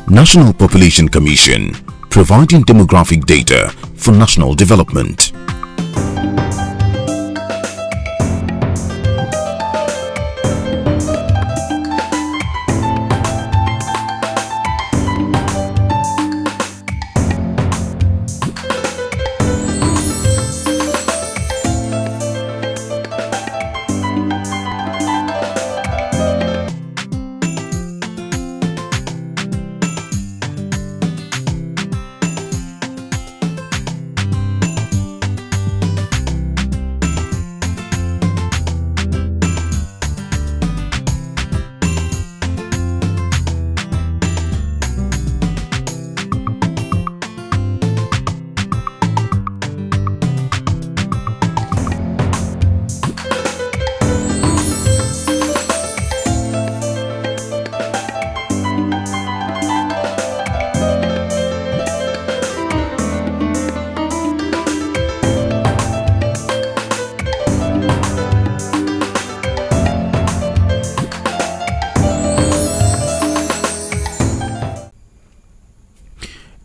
National Population Commission, providing demographic data for national development.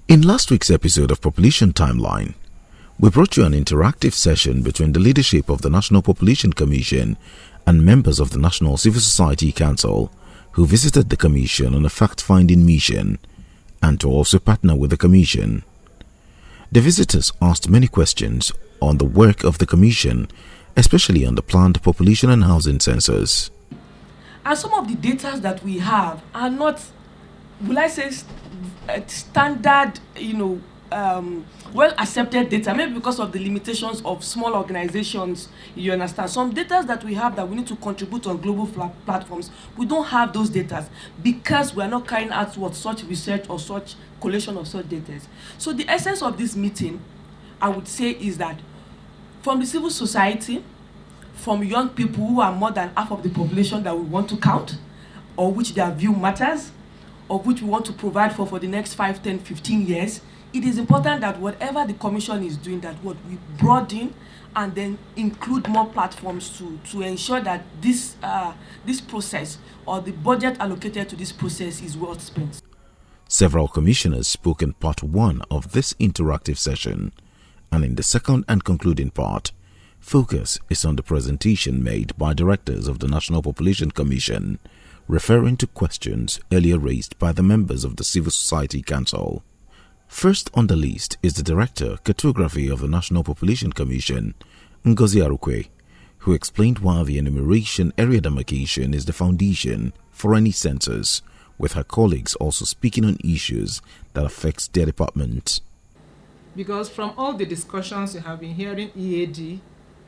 In last week's episode of Population Timeline, we brought you an interactive session between the leadership of the National Population Commission and members of the National Civil Society Council who visited the Commission on a fact-finding mission and to also partner with the Commission. The visitors asked many questions on the work of the Commission, especially on the planned population and housing census. And some of the data that we have are not, will I say, standard, well accepted data, maybe because of the limitations of small organizations. You understand, some data that we have that we need to contribute on global platforms, we don't have those data because we are not carrying out such research or such collation of such data. So the essence of this meeting, I would say, is that from the civil society, from young people who are more than half of the population that we want to count, or which their view matters, of which we want to provide for the next 5, 10, 15 years, it is important that whatever the Commission is doing, that what we broaden and then include more platforms to ensure that this process or the budget allocated to this process is well spent. Several commissioners spoke in part 1 of this interactive session, and in the second and concluding part, focus is on the presentation made by directors of the National Population Commission, referring to questions earlier raised by the members of the Civil Society Council. First on the list is the Director, Cartography of the National Population Commission, Ngozi Arukwe, who explained why the enumeration area demarcation is the foundation for any census, with her colleagues also speaking on issues that affects their department. Because from all the discussions you have been hearing,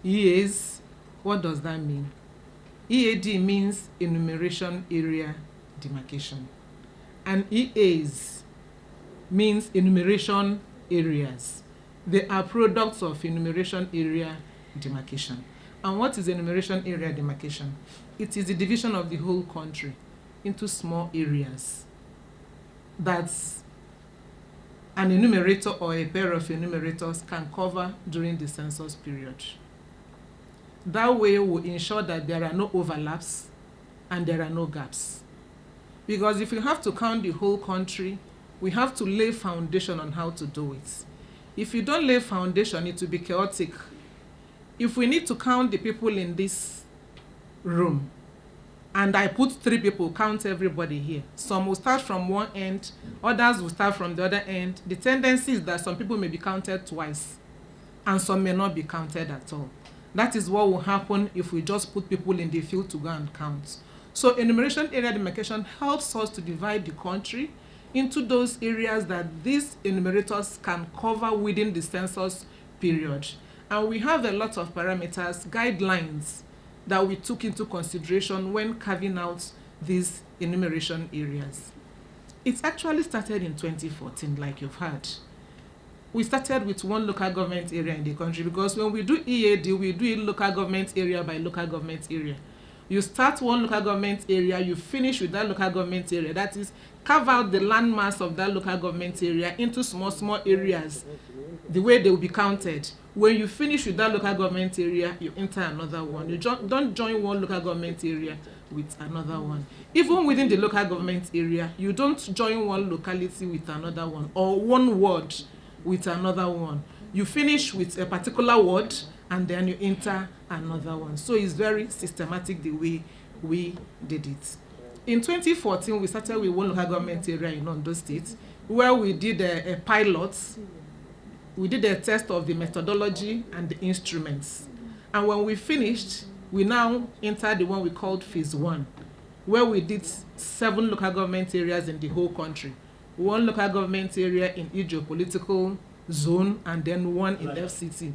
EAs, what does that mean? EAD means enumeration area demarcation, and EAs means enumeration areas. They are products of enumeration area demarcation. And what is enumeration area demarcation? It is the division of the whole country into small areas that an enumerator or a pair of enumerators can cover during the census period. That way will ensure that there are no overlaps and there are no gaps. Because if you have to count the whole country, we have to lay foundation on how to do it. If you don't lay foundation, it will be chaotic. If we need to count the people in this room, and I put 3 people, count everybody here. Some will start from one end, others will start from the other end. The tendency is that some people may be counted twice, and some may not be counted at all. That is what will happen if we just put people in the field to go and count. So enumeration area demarcation helps us to divide the country into those areas that these enumerators can cover within the census period. And we have a lot of parameters, guidelines that we took into consideration when carving out these enumeration areas. It actually started in 2014, like you've heard. We started with one local government area in the country, because when we do EAD, we do it local government area by local government area. You start one local government area, you finish with that local government area. That is, carve out the landmass of that local government area into small areas, the way they will be counted. When you finish with that local government area, you enter another one. You don't join one local government area with another one. Even within the local government area, you don't join one locality with another one or one ward with another one. You finish with a particular ward and then you enter another one. So it's very systematic the way we did it. In 2014, we started with one local government area in Ondo State where we did a pilot. We did a test of the methodology and the instruments. And when we finished, we now entered the one we called phase 1, where we did 7 local government areas in the whole country. 1 local government area in each geopolitical zone and then 1 in FCT,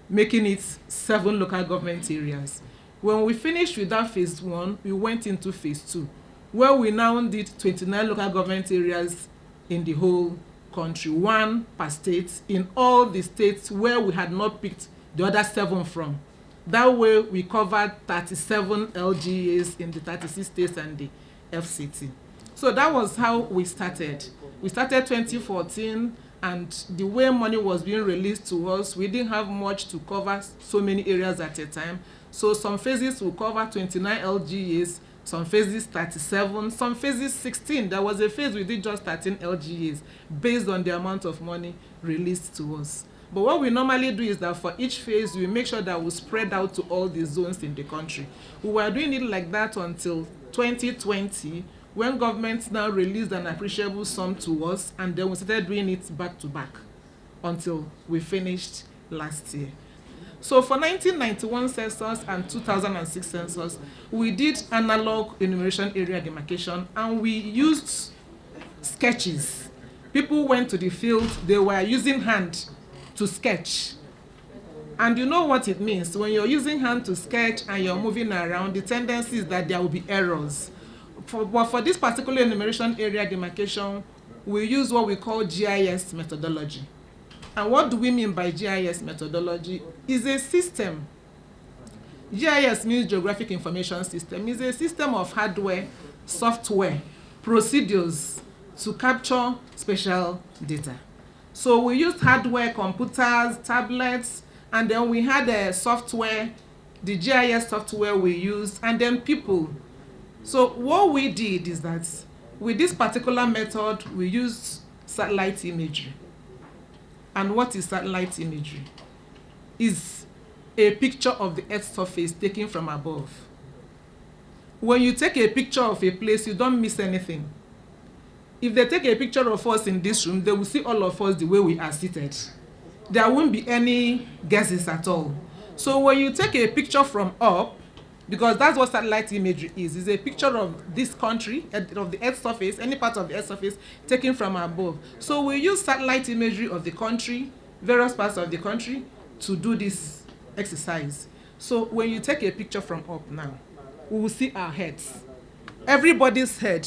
making it 7 local government areas. When we finished with that phase 1, we went into phase 2, where we now did 29 local government areas in the whole country, 1 per state, in all the states where we had not picked the other 7 from. That way we covered 37 LGAs in the 36 states and the FCT. So that was how we started. We started 2014, and the way money was being released to us, we didn't have much to cover so many areas at a time. So some phases will cover 29 LGAs, some phases 37, some phases 16. There was a phase we did just 13 LGAs based on the amount of money released to us. But what we normally do is that for each phase, we make sure that we spread out to all the zones in the country. We were doing it like that until 2020, when government now released an appreciable sum to us, and then we started doing it back to back until we finished last year. So for 1991 census and 2006 census, we did analog enumeration area demarcation, and we used sketches. People went to the field, they were using hand to sketch. And you know what it means. When you're using hand to sketch and you're moving around, the tendency is that there will be errors. But for this particular enumeration area demarcation, we use what we call GIS methodology. And what do we mean by GIS methodology? It's a system. GIS means Geographic Information System. It's a system of hardware, software, procedures to capture spatial data. So we used hardware, computers, tablets, and then we had a software, the GIS software we used, and then people. So what we did is that with this particular method, we used satellite imagery. And what is satellite imagery? It's a picture of the Earth's surface taken from above. When you take a picture of a place, you don't miss anything. If they take a picture of us in this room, they will see all of us the way we are seated. There won't be any guesses at all. So when you take a picture from up, because that's what satellite imagery is a picture of this country, of the Earth's surface, any part of the Earth's surface taken from above. So we use satellite imagery of the country, various parts of the country, to do this exercise. So when you take a picture from up now, we will see our heads. Everybody's head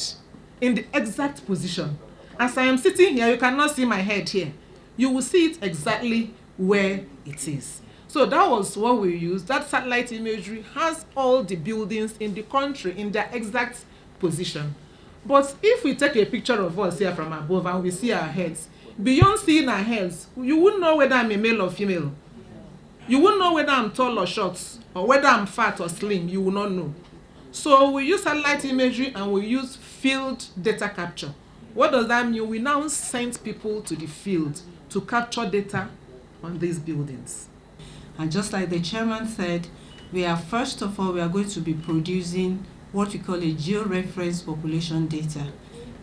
in the exact position. As I am sitting here, you cannot see my head here. You will see it exactly where it is. So that was what we used. That satellite imagery has all the buildings in the country in their exact position. But if we take a picture of us here from above and we see our heads, beyond seeing our heads, you wouldn't know whether I'm a male or female. You wouldn't know whether I'm tall or short, or whether I'm fat or slim. You will not know. So we use satellite imagery and we use field data capture. What does that mean? We now send people to the field to capture data on these buildings. And just like the chairman said, we are going to be producing what we call a geo-reference population data.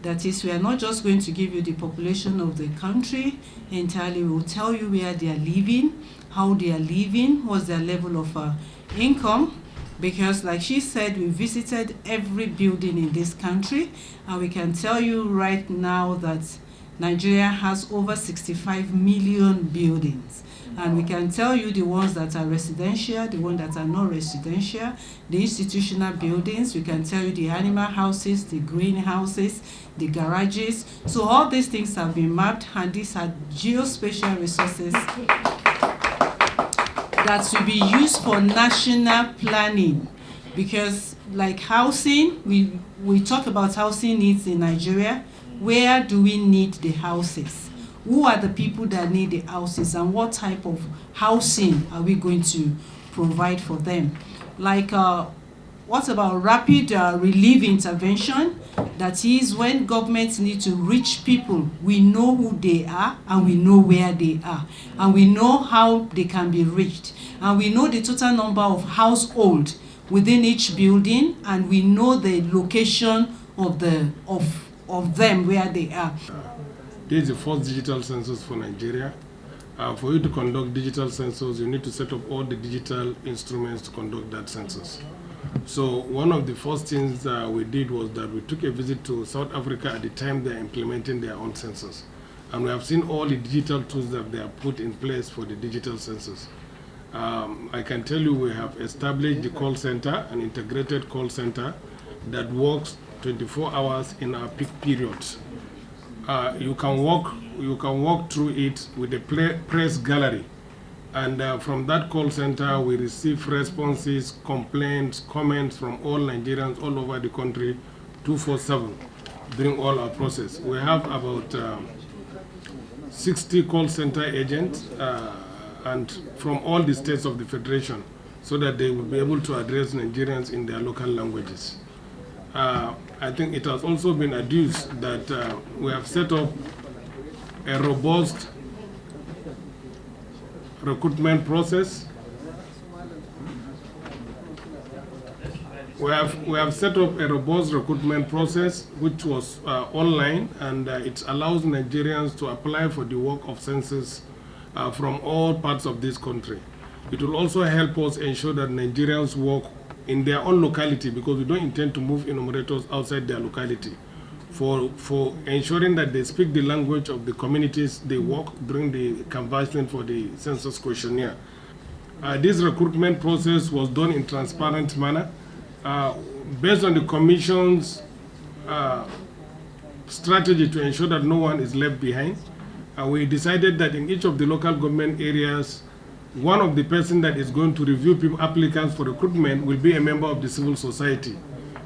That is, we are not just going to give you the population of the country entirely. We will tell you where they are living, how they are living, what's their level of income. Because like she said, we visited every building in this country, and we can tell you right now that Nigeria has over 65 million buildings. And we can tell you the ones that are residential, the ones that are not residential, the institutional buildings. We can tell you the animal houses, the greenhouses, the garages. So all these things have been mapped, and these are geospatial resources that will be used for national planning. Because like housing, we talk about housing needs in Nigeria. Where do we need the houses? Who are the people that need the houses, and what type of housing are we going to provide for them? Like What about rapid relief intervention? That is, when governments need to reach people, we know who they are and we know where they are. And we know how they can be reached. And we know the total number of households within each building, and we know the location of them where they are. This is the first digital census for Nigeria. For you to conduct digital census, you need to set up all the digital instruments to conduct that census. So one of the first things we did was that we took a visit to South Africa at the time they're implementing their own census. And we have seen all the digital tools that they have put in place for the digital census. I can tell you we have established the call center, an integrated call center that works 24 hours in our peak periods. You can walk through it with the press gallery, and from that call center we receive responses, complaints, comments from all Nigerians all over the country 24/7 during all our process. We have about 60 call center agents and from all the states of the Federation, so that they will be able to address Nigerians in their local languages. I think it has also been adduced that we have set up a robust recruitment process. We have set up a robust recruitment process which was online, and it allows Nigerians to apply for the work of census from all parts of this country. It will also help us ensure that Nigerians work in their own locality, because we don't intend to move enumerators outside their locality, for ensuring that they speak the language of the communities they work during the canvassing for the census questionnaire. This recruitment process was done in transparent manner, based on the Commission's strategy to ensure that no one is left behind. We decided that in each of the local government areas, one of the person that is going to review applicants for recruitment will be a member of the civil society.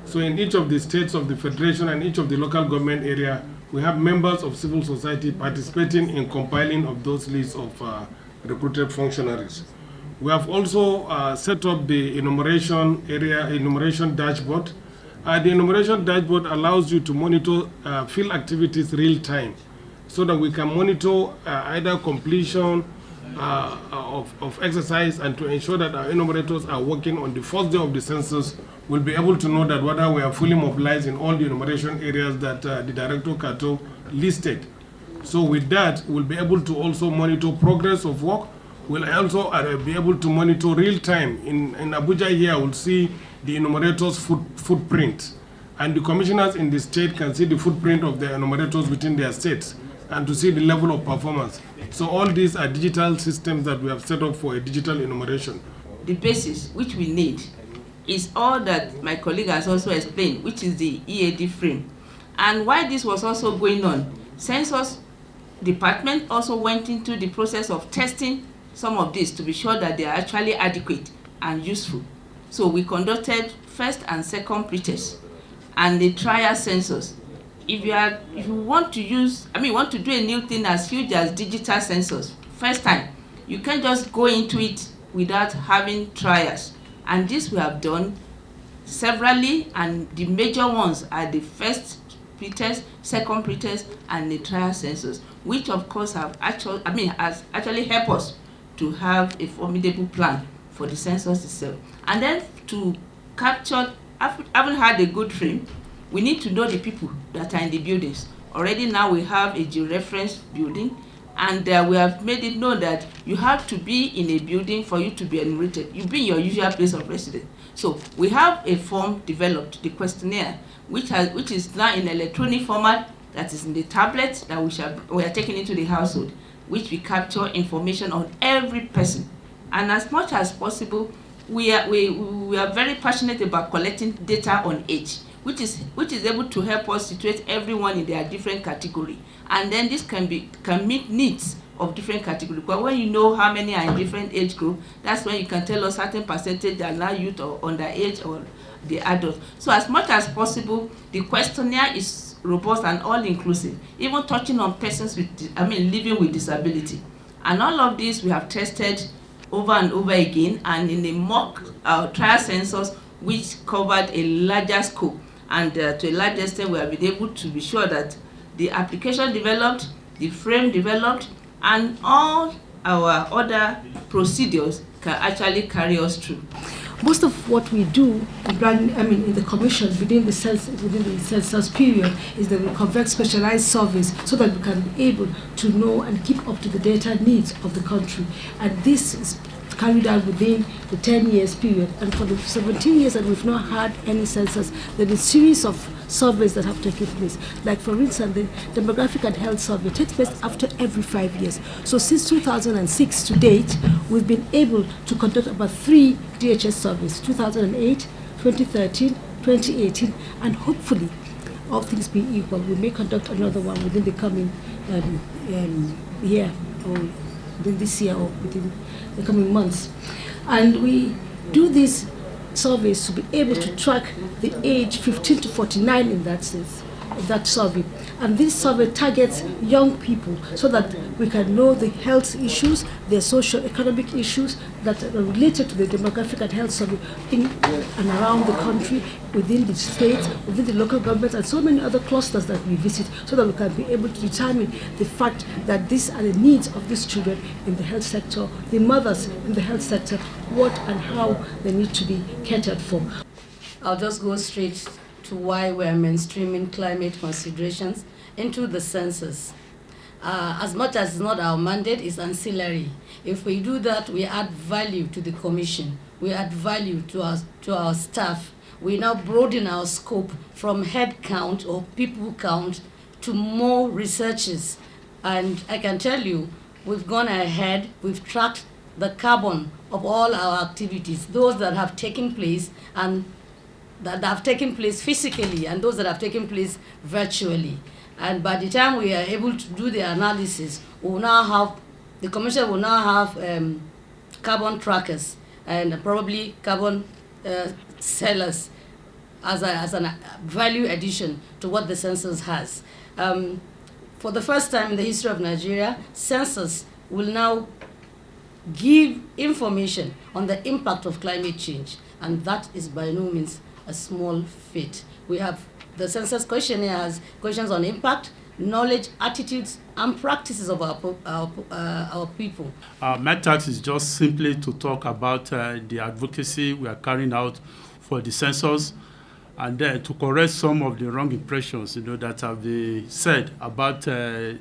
So in each of the states of the Federation and each of the local government area, we have members of civil society participating in compiling of those lists of recruited functionaries. We have also set up the enumeration dashboard. The enumeration dashboard allows you to monitor field activities real time, so that we can monitor either completion of exercise, and to ensure that our enumerators are working on the first day of the census. We'll be able to know that whether we are fully mobilized in all the enumeration areas that the Director Kato listed. So with that, we'll be able to also monitor progress of work. We'll also be able to monitor real time. In Abuja here, we'll see the enumerators' footprint. And the commissioners in the state can see the footprint of the enumerators within their states, and to see the level of performance. So all these are digital systems that we have set up for a digital enumeration. The basis which we need is all that my colleague has also explained, which is the EAD frame. And while this was also going on, Census Department also went into the process of testing some of this to be sure that they are actually adequate and useful. So we conducted first and second pretests and the trial census. If you want to do a new thing as huge as digital census, first time, you can't just go into it without having trials. And this we have done severally, and the major ones are the first pretest, second pretest, and the trial census, which of course has actually helped us to have a formidable plan for the census itself. And then to capture, having had a good frame, we need to know the people that are in the buildings. Already now we have a georeference building, and we have made it known that you have to be in a building for you to be enumerated. You be in your usual place of residence. So we have a form developed, the questionnaire, which is now in electronic format, that is in the tablet that we are taking into the household, which we capture information on every person. And as much as possible, we are very passionate about collecting data on age, which is able to help us situate everyone in their different category. And then this can meet needs of different categories. But when you know how many are in different age group, that's when you can tell us certain percentage are now youth or underage or the adults. So as much as possible, the questionnaire is robust and all-inclusive, even touching on persons living with disability. And all of this we have tested over and over again, and in the mock trial census, which covered a larger scope, and to a large extent we have been able to be sure that the application developed, the frame developed, and all our other procedures can actually carry us through. Most of what we do, in the commission within the census period, is that we conduct specialized surveys so that we can be able to know and keep up to the data needs of the country. And this is carried out within the 10 years period. And for the 17 years that we've not had any census, there is a series of surveys that have taken place. Like for instance, the demographic and health survey takes place after every 5 years. So since 2006 to date, we've been able to conduct about 3 DHS surveys, 2008, 2013, 2018, and hopefully, all things being equal, we may conduct another one within the coming year, or within this year, or within the coming months. And we do these surveys to be able to track the age 15 to 49 in that sense, that survey. And this survey targets young people so that we can know the health issues, their socio-economic issues that are related to the demographic and health survey in and around the country, within the states, within the local governments, and so many other clusters that we visit, so that we can be able to determine the fact that these are the needs of these children in the health sector, the mothers in the health sector, what and how they need to be catered for. I'll just go straight to why we're mainstreaming climate considerations into the census. As much as it's not our mandate, it's ancillary. If we do that, we add value to the commission. We add value to our staff. We now broaden our scope from head count or people count to more researchers. And I can tell you, we've gone ahead, we've tracked the carbon of all our activities, those that have taken place and that have taken place physically and those that have taken place virtually. And by the time we are able to do the analysis, the commission will now have carbon trackers and probably carbon sellers as a value addition to what the census has. For the first time in the history of Nigeria, census will now give information on the impact of climate change, and that is by no means a small feat. We have the census questionnaire has questions on impact, knowledge, attitudes, and practices of our people. My task is just simply to talk about the advocacy we are carrying out for the census, and then to correct some of the wrong impressions, that have been said about the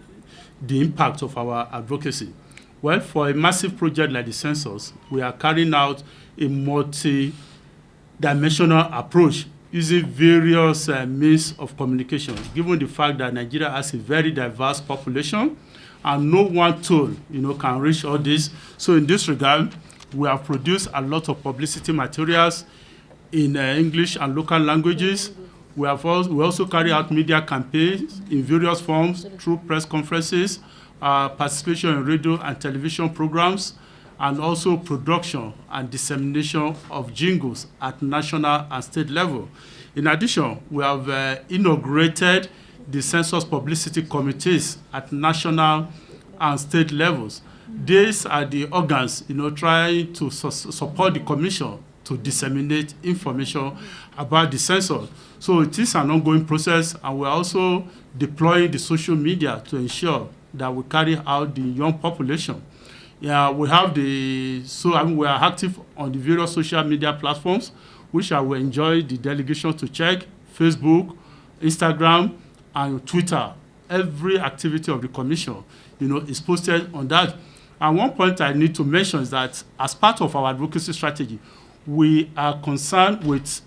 impact of our advocacy. Well, for a massive project like the census, we are carrying out a multi-dimensional approach using various means of communication, given the fact that Nigeria has a very diverse population and no one tool, can reach all this. So in this regard, we have produced a lot of publicity materials in English and local languages. We also carry out media campaigns in various forms through press conferences, participation in radio and television programs, and also production and dissemination of jingles at national and state level. In addition, we have inaugurated the census publicity committees at national and state levels. These are the organs, trying to support the commission to disseminate information about the census. So it is an ongoing process, and we're also deploying the social media to ensure that we carry out the young population. Yeah, we are active on the various social media platforms, which I will enjoy the delegation to check: Facebook, Instagram, and Twitter. Every activity of the commission, is posted on that. And one point I need to mention is that as part of our advocacy strategy, we are concerned with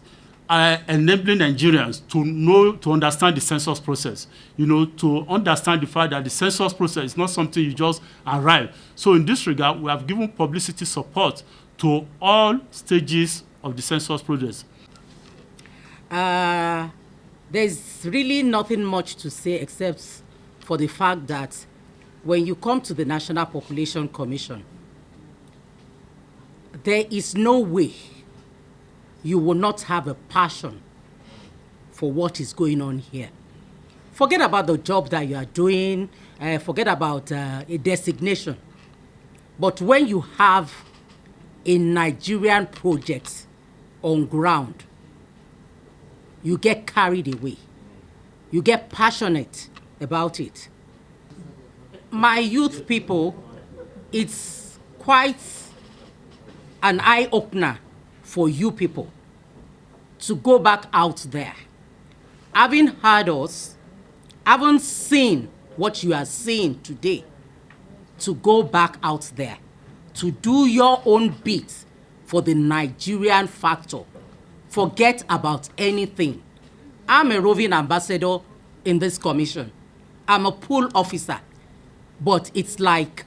enabling Nigerians to understand the census process, to understand the fact that the census process is not something you just arrive. So in this regard, we have given publicity support to all stages of the census process. There's really nothing much to say except for the fact that when you come to the National Population Commission, there is no way you will not have a passion for what is going on here. Forget about the job that you are doing, forget about a designation. But when you have a Nigerian project on ground, you get carried away. You get passionate about it. My youth people, it's quite an eye-opener for you people to go back out there. Having heard us, haven't seen what you are seeing today, to go back out there, to do your own bit for the Nigerian factor. Forget about anything. I'm a roving ambassador in this commission. I'm a pool officer, but it's like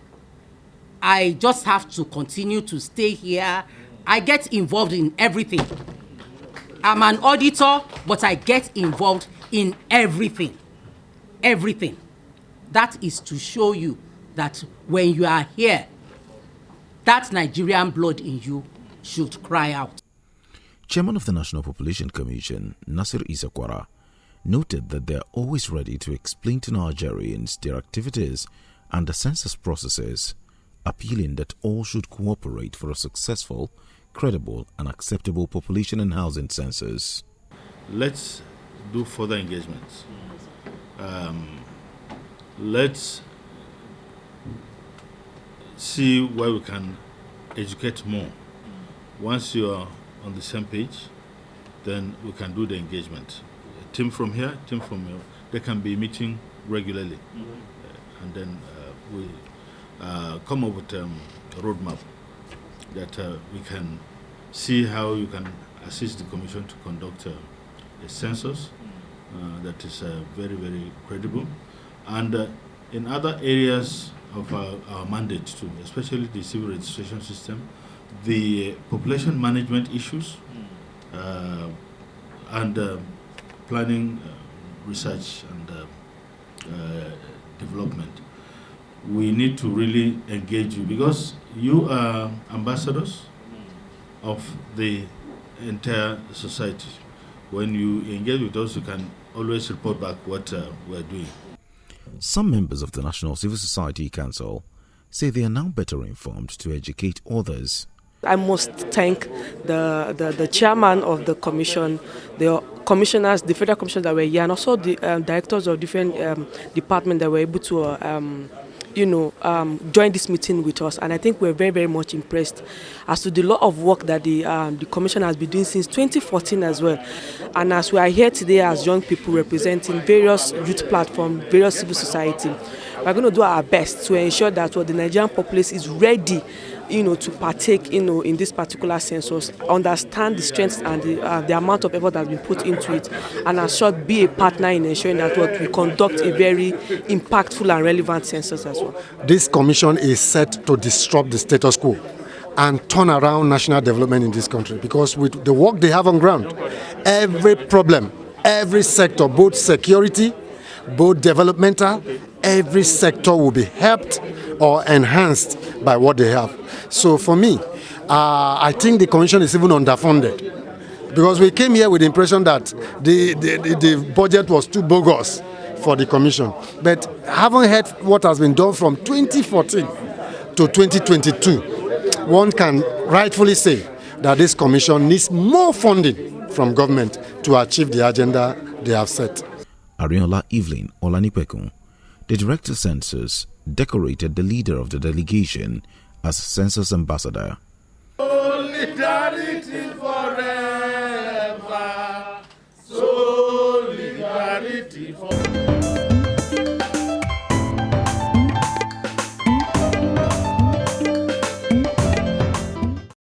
I just have to continue to stay here. I get involved in everything. I'm an auditor, but I get involved in everything. Everything. That is to show you that when you are here, that Nigerian blood in you should cry out. Chairman of the National Population Commission, Nasir Isakwara, noted that they are always ready to explain to Nigerians their activities and the census processes, appealing that all should cooperate for a successful, credible and acceptable population and housing census. Let's do further engagements. Let's see where we can educate more. Once you are on the same page, then we can do the engagement. A team from here, team from here, they can be meeting regularly. And then we come up with a roadmap that we can see how you can assist the Commission to conduct a census that is very, very credible. And in other areas of our mandate too, especially the civil registration system, the population management issues, and planning, research and development. We need to really engage you because you are ambassadors of the entire society. When you engage with us, you can always report back what we're doing. Some members of the National Civil Society Council say they are now better informed to educate others. I must thank the chairman of the commission, the commissioners, the federal commissioners that were here, and also the directors of different departments that were able to join this meeting with us. And I think we're very, very much impressed as to the lot of work that the commission has been doing since 2014 as well. And as we are here today as young people representing various youth platforms, various civil society, we're going to do our best to ensure that the Nigerian populace is ready to partake, in this particular census, understand the strengths and the amount of effort that has been put into it, and as short be a partner in ensuring that we conduct a very impactful and relevant census as well. This commission is set to disrupt the status quo and turn around national development in this country, because with the work they have on ground, every problem, every sector, both security, both developmental, every sector will be helped or enhanced by what they have. So for me, I think the commission is even underfunded, because we came here with the impression that the budget was too bogus for the commission. But having heard what has been done from 2014 to 2022, one can rightfully say that this commission needs more funding from government to achieve the agenda they have set. Ariola Evelyn Olanipekun, the Director Census, decorated the leader of the delegation as Census Ambassador. Solidarity forever. Solidarity forever.